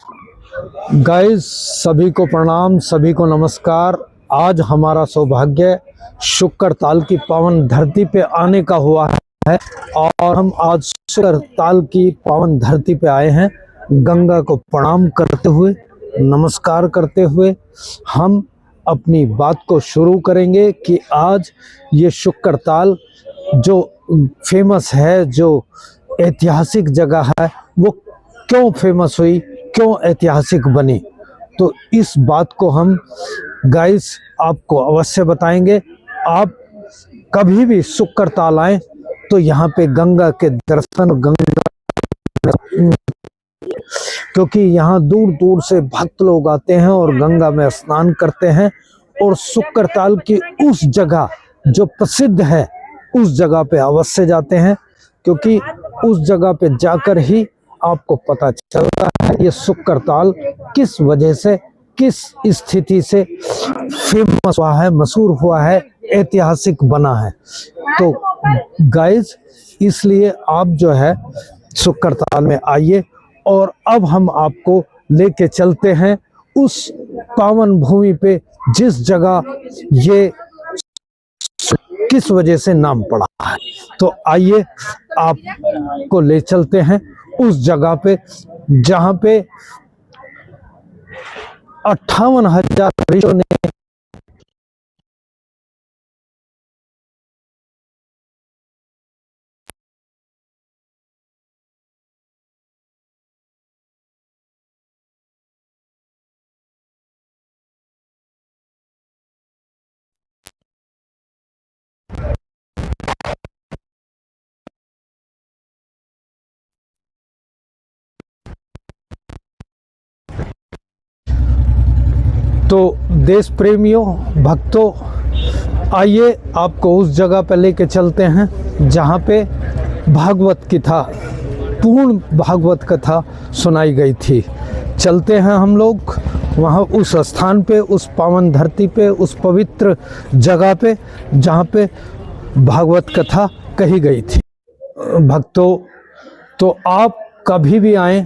Guys, सभी को प्रणाम, सभी को नमस्कार। आज हमारा सौभाग्य शुक्र ताल की पावन धरती पे आने का हुआ है और हम आज शुक्र ताल की पावन धरती पे आए हैं। गंगा को प्रणाम करते हुए, नमस्कार करते हुए हम अपनी बात को शुरू करेंगे कि आज ये शुक्र ताल जो फेमस है, जो ऐतिहासिक जगह है, वो क्यों फेमस हुई, क्यों ऐतिहासिक बनी। तो इस बात को हम गाइस आपको अवश्य बताएंगे। आप कभी भी शुक्र ताल आए तो यहाँ पे गंगा के दर्शन, क्योंकि यहाँ दूर दूर से भक्त लोग आते हैं और गंगा में स्नान करते हैं और शुक्र ताल की उस जगह जो प्रसिद्ध है उस जगह पे अवश्य जाते हैं, क्योंकि उस जगह पे जाकर ही आपको पता चलता है ये शुक्र ताल किस वजह से, किस स्थिति से फेमस हुआ है, मशहूर हुआ है, ऐतिहासिक बना है। तो गाइस, इसलिए आप जो है शुक्र ताल में आइए और अब हम आपको लेके चलते हैं उस पावन भूमि पे जिस जगह ये किस वजह से नाम पड़ा है। तो आइए आपको ले चलते हैं उस जगह पे जहां पे 58,000 ऋषियों ने तो देश प्रेमियों, भक्तों, आइए आपको उस जगह पर लेके चलते हैं जहाँ पे भागवत कथा, पूर्ण भागवत कथा सुनाई गई थी। चलते हैं हम लोग वहाँ उस स्थान पे, उस पावन धरती पे, उस पवित्र जगह पे जहाँ पे भागवत कथा कही गई थी। भक्तों, तो आप कभी भी आएँ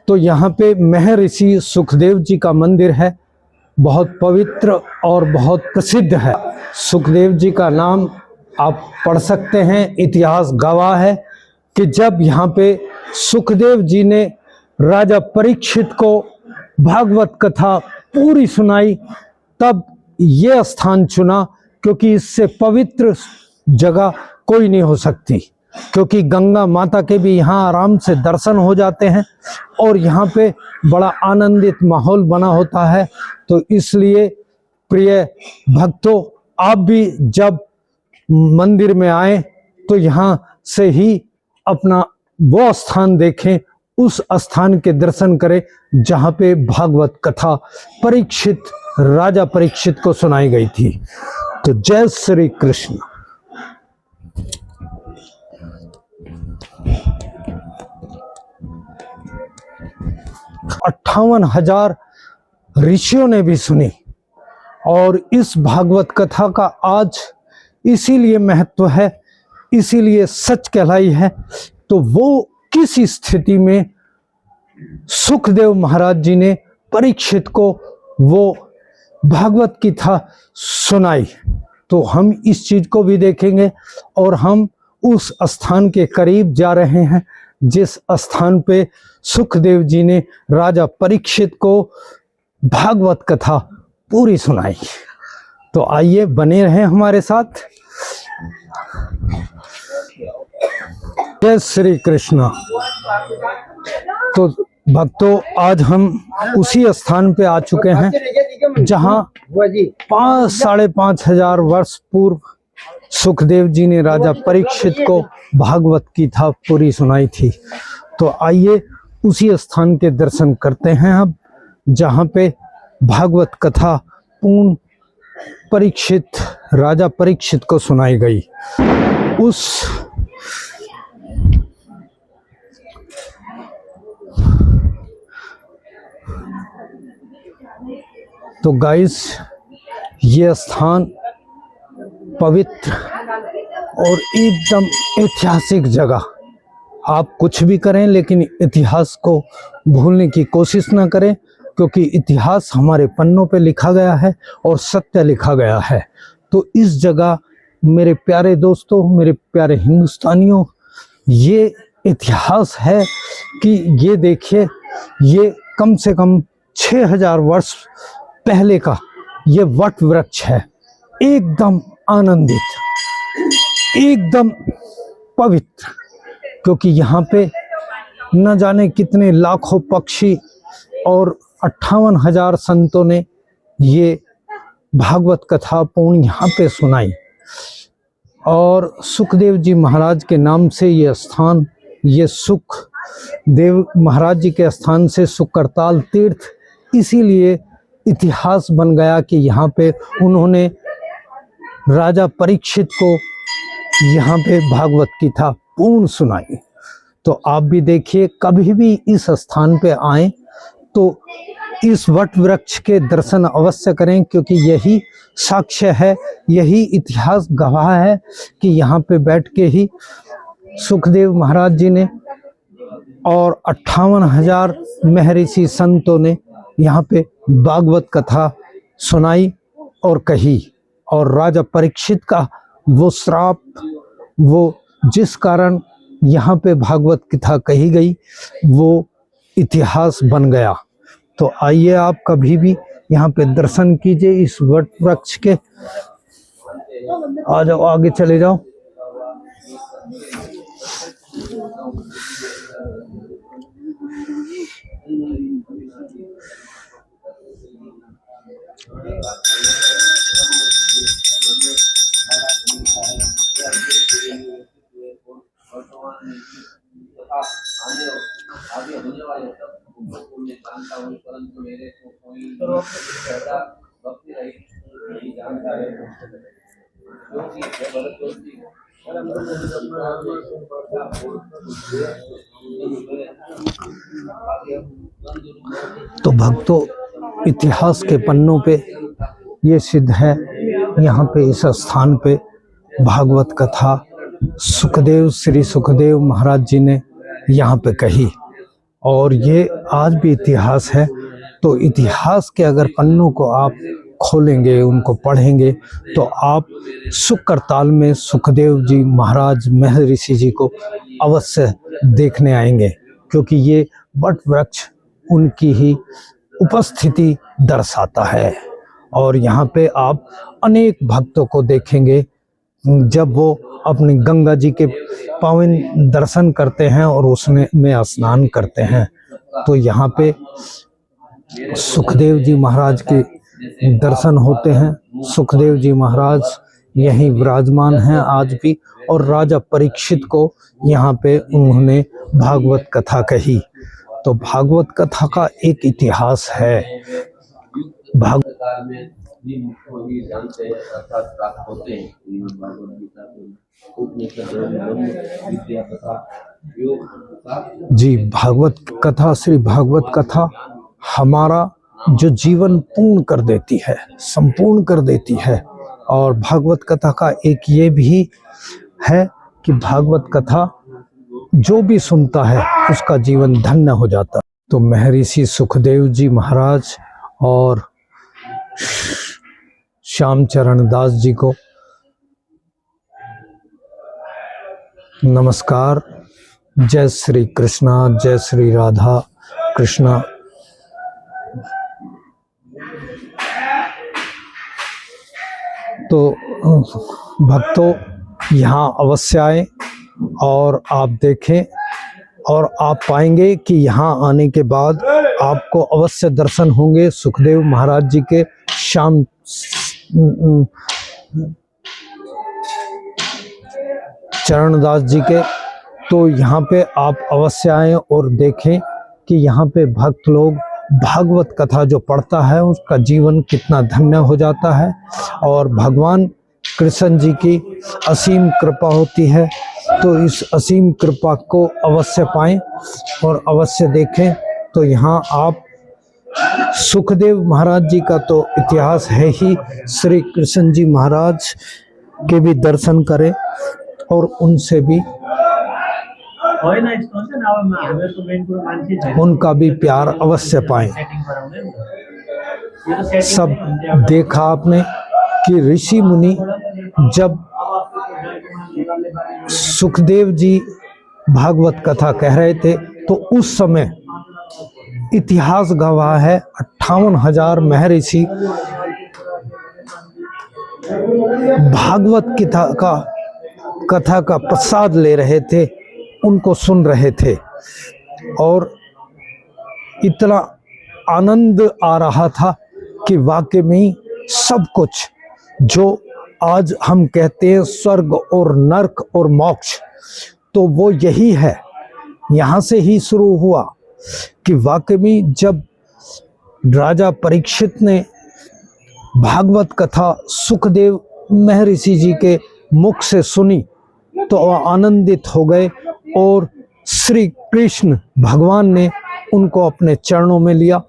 तो यहाँ पे महर्षि सुखदेव जी का मंदिर है, बहुत पवित्र और बहुत प्रसिद्ध है। सुखदेव जी का नाम आप पढ़ सकते हैं, इतिहास गवाह है कि जब यहाँ पे सुखदेव जी ने राजा परीक्षित को भागवत कथा पूरी सुनाई, तब ये स्थान चुना, क्योंकि इससे पवित्र जगह कोई नहीं हो सकती, क्योंकि गंगा माता के भी यहाँ आराम से दर्शन हो जाते हैं और यहाँ पे बड़ा आनंदित माहौल बना होता है। तो इसलिए प्रिय भक्तों, आप भी जब मंदिर में आए तो यहाँ से ही अपना वो स्थान देखें, उस स्थान के दर्शन करें जहाँ पे भागवत कथा परीक्षित, राजा परीक्षित को सुनाई गई थी। तो जय श्री कृष्ण। अट्ठावन 58,000 ऋषियों ने भी सुनी और इस भागवत कथा का आज इसीलिए महत्व है, इसीलिए सच कहलाई है। तो वो किस स्थिति में सुखदेव महाराज जी ने परीक्षित को वो भागवत कथा सुनाई, तो हम इस चीज को भी देखेंगे और हम उस स्थान के करीब जा रहे हैं जिस स्थान पे सुखदेव जी ने राजा परीक्षित को भागवत कथा पूरी सुनाई। तो आइए बने रहें हमारे साथ। जय श्री कृष्ण। तो भक्तों, आज हम उसी स्थान पे आ चुके हैं जहां 5,500 वर्ष पूर्व सुखदेव जी ने राजा परीक्षित को भागवत कथा पूरी सुनाई थी। तो आइए उसी स्थान के दर्शन करते हैं अब, जहाँ पे भागवत कथा पूर्ण परीक्षित, राजा परीक्षित को सुनाई गई। तो गाइस, ये स्थान पवित्र और एकदम ऐतिहासिक जगह आप कुछ भी करें लेकिन इतिहास को भूलने की कोशिश ना करें, क्योंकि इतिहास हमारे पन्नों पे लिखा गया है और सत्य लिखा गया है। तो इस जगह मेरे प्यारे दोस्तों, मेरे प्यारे हिंदुस्तानियों, ये इतिहास है कि ये देखिए, ये कम से कम 6000 वर्ष पहले का ये वट वृक्ष है, एकदम आनंदित, एकदम पवित्र, क्योंकि यहाँ पे न जाने कितने लाखों पक्षी और 58,000 संतों ने ये भागवत कथा पूर्ण यहाँ पे सुनाई। और सुखदेव जी महाराज के नाम से ये स्थान, ये सुखदेव महाराज जी के स्थान से सुख करताल तीर्थ इसीलिए इतिहास बन गया कि यहाँ पे उन्होंने राजा परीक्षित को यहाँ पे भागवत कथा पूर्ण सुनाई। तो आप भी देखिए, कभी भी इस स्थान पे आएं तो इस वट वृक्ष के दर्शन अवश्य करें, क्योंकि यही साक्ष्य है, यही इतिहास गवाह है कि यहाँ पे बैठ के ही सुखदेव महाराज जी ने और 58,000 महर्षि संतों ने यहाँ पे भागवत कथा सुनाई और कही। और राजा परीक्षित का वो श्राप, वो जिस कारण यहाँ पे भागवत कथा कही गई, वो इतिहास बन गया। तो आइए आप कभी भी यहाँ पे दर्शन कीजिए इस वट वृक्ष के। आ जाओ, आगे चले जाओ। तो भक्तों, इतिहास के पन्नों पे ये सिद्ध है, यहाँ पे इस स्थान पे भागवत कथा सुखदेव, श्री सुखदेव महाराज जी ने यहाँ पे कही। और ये आज भी इतिहास है। तो इतिहास के अगर पन्नों को आप खोलेंगे, उनको पढ़ेंगे, तो आप सुख करताल में सुखदेव जी महाराज महर्षि जी को अवश्य देखने आएंगे, क्योंकि ये वट वृक्ष उनकी ही उपस्थिति दर्शाता है। और यहाँ पे आप अनेक भक्तों को देखेंगे जब वो अपनी गंगा जी के पावन दर्शन करते हैं और उसमें स्नान करते हैं, तो यहाँ पे सुखदेव जी महाराज के दर्शन होते हैं। सुखदेव जी महाराज यहीं विराजमान हैं आज भी, और राजा परीक्षित को यहाँ पे उन्होंने भागवत कथा कही। तो भागवत कथा का एक इतिहास है। जी, भागवत कथा, श्री भागवत कथा हमारा जो जीवन पूर्ण कर देती है, संपूर्ण कर देती है। और भागवत कथा का एक ये भी है कि भागवत कथा जो भी सुनता है उसका जीवन धन्य हो जाता है। तो महर्षि सुखदेव जी महाराज और श्याम चरण दास जी को नमस्कार। जय श्री कृष्णा, जय श्री राधा कृष्णा। तो भक्तों, यहाँ अवश्य आए और आप देखें, और आप पाएंगे कि यहाँ आने के बाद आपको अवश्य दर्शन होंगे सुखदेव महाराज जी के, श्याम चरणदास जी के। तो यहाँ पे आप अवश्य आएं और देखें कि यहाँ पे भक्त लोग भागवत कथा जो पढ़ता है उसका जीवन कितना धन्य हो जाता है, और भगवान कृष्ण जी की असीम कृपा होती है। तो इस असीम कृपा को अवश्य पाएं और अवश्य देखें। तो यहाँ आप सुखदेव महाराज जी का तो इतिहास है ही, श्री कृष्ण जी महाराज के भी दर्शन करें और उनसे भी उनका भी प्यार अवश्य पाएं। सब देखा आपने कि ऋषि मुनि जब सुखदेव जी भागवत कथा कह रहे थे तो उस समय इतिहास गवाह है 58,000 महर्षि भागवत कथा का प्रसाद ले रहे थे, उनको सुन रहे थे और इतना आनंद आ रहा था कि वाकई में सब कुछ जो आज हम कहते हैं स्वर्ग और नरक और मोक्ष, तो वो यही है। यहाँ से ही शुरू हुआ कि वाकई में जब राजा परीक्षित ने भागवत कथा सुखदेव महर्षि जी के मुख से सुनी तो आनंदित हो गए और श्री कृष्ण भगवान ने उनको अपने चरणों में लिया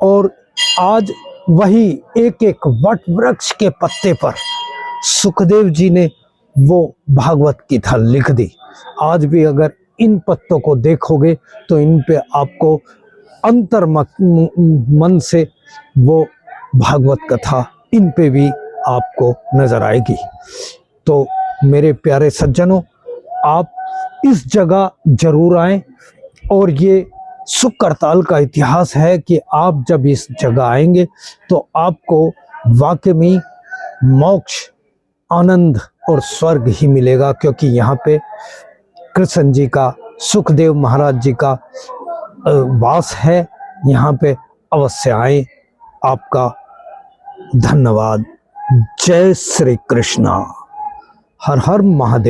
और आज वही एक एक वट वृक्ष के पत्ते पर सुखदेव जी ने वो भागवत कथा लिख दी। आज भी अगर इन पत्तों को देखोगे तो इन पे आपको अंतर मन से वो भागवत कथा इन पे भी आपको नजर आएगी। तो मेरे प्यारे सज्जनों, आप इस जगह जरूर आएं और ये सुख करताल का इतिहास है कि आप जब इस जगह आएंगे तो आपको वाकई में मोक्ष, आनंद और स्वर्ग ही मिलेगा, क्योंकि यहाँ पे कृष्ण जी का, सुखदेव महाराज जी का वास है। यहाँ पे अवश्य आए। आपका धन्यवाद। जय श्री कृष्णा। हर हर महादेव।